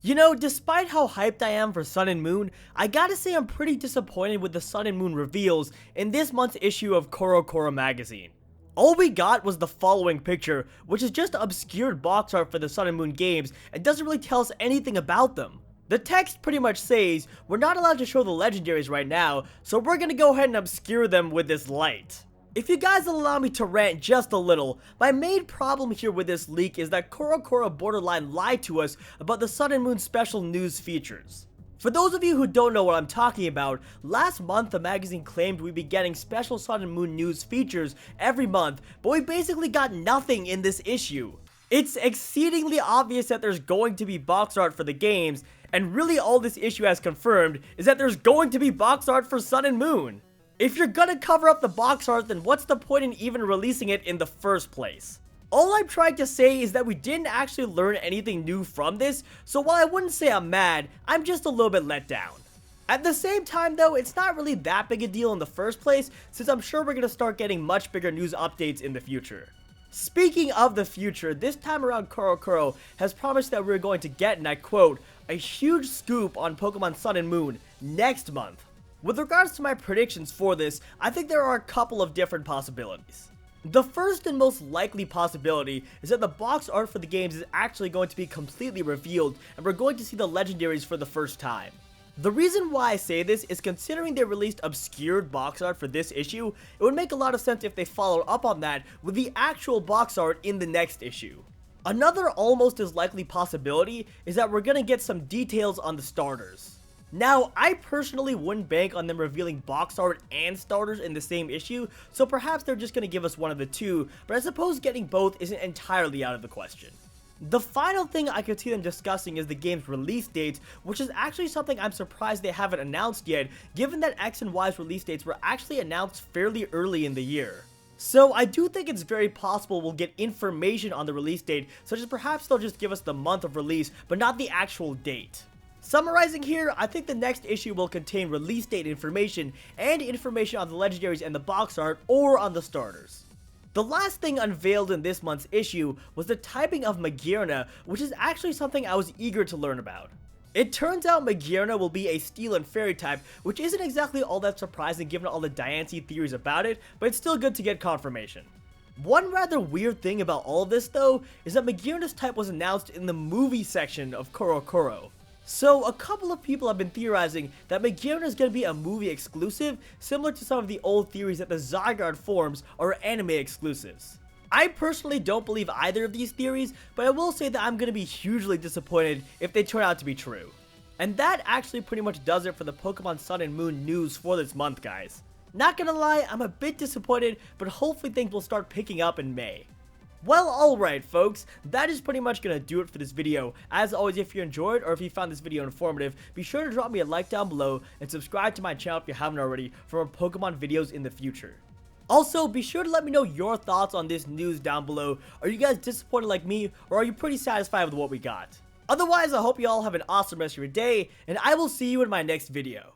You know, despite how hyped I am for Sun and Moon, I gotta say I'm pretty disappointed with the Sun and Moon reveals in this month's issue of CoroCoro magazine. All we got was the following picture, which is just obscured box art for the Sun and Moon games and doesn't really tell us anything about them. The text pretty much says, we're not allowed to show the Legendaries right now, so we're gonna go ahead and obscure them with this light. If you guys will allow me to rant just a little, my main problem here with this leak is that CoroCoro borderline lied to us about the Sun and Moon special news features. For those of you who don't know what I'm talking about, last month the magazine claimed we'd be getting special Sun and Moon news features every month, but we basically got nothing in this issue. It's exceedingly obvious that there's going to be box art for the games, and really all this issue has confirmed is that there's going to be box art for Sun and Moon. If you're gonna cover up the box art, then what's the point in even releasing it in the first place? All I'm trying to say is that we didn't actually learn anything new from this, so while I wouldn't say I'm mad, I'm just a little bit let down. At the same time though, it's not really that big a deal in the first place, since I'm sure we're gonna start getting much bigger news updates in the future. Speaking of the future, this time around CoroCoro has promised that we're going to get, and I quote, a huge scoop on Pokemon Sun and Moon next month. With regards to my predictions for this, I think there are a couple of different possibilities. The first and most likely possibility is that the box art for the games is actually going to be completely revealed and we're going to see the Legendaries for the first time. The reason why I say this is considering they released obscured box art for this issue, it would make a lot of sense if they followed up on that with the actual box art in the next issue. Another almost as likely possibility is that we're going to get some details on the starters. Now, I personally wouldn't bank on them revealing box art and starters in the same issue, so perhaps they're just going to give us one of the two, but I suppose getting both isn't entirely out of the question. The final thing I could see them discussing is the game's release dates, which is actually something I'm surprised they haven't announced yet, given that X and Y's release dates were actually announced fairly early in the year. So I do think it's very possible we'll get information on the release date, such as perhaps they'll just give us the month of release, but not the actual date. Summarizing here, I think the next issue will contain release date information and information on the Legendaries and the box art or on the starters. The last thing unveiled in this month's issue was the typing of Gianna, which is actually something I was eager to learn about. It turns out Gianna will be a Steel and Fairy type, which isn't exactly all that surprising given all the Diancie theories about it, but it's still good to get confirmation. One rather weird thing about all of this though, is that Gianna's type was announced in the movie section of CoroCoro. So a couple of people have been theorizing that Gianna is going to be a movie exclusive, similar to some of the old theories that the Zygarde forms are anime exclusives. I personally don't believe either of these theories, but I will say that I'm going to be hugely disappointed if they turn out to be true. And that actually pretty much does it for the Pokemon Sun and Moon news for this month, guys. Not gonna lie, I'm a bit disappointed, but hopefully things will start picking up in May. Well, alright folks, that is pretty much going to do it for this video. As always, if you enjoyed or if you found this video informative, be sure to drop me a like down below and subscribe to my channel if you haven't already for more Pokemon videos in the future. Also, be sure to let me know your thoughts on this news down below. Are you guys disappointed like me, or are you pretty satisfied with what we got? Otherwise, I hope you all have an awesome rest of your day, and I will see you in my next video.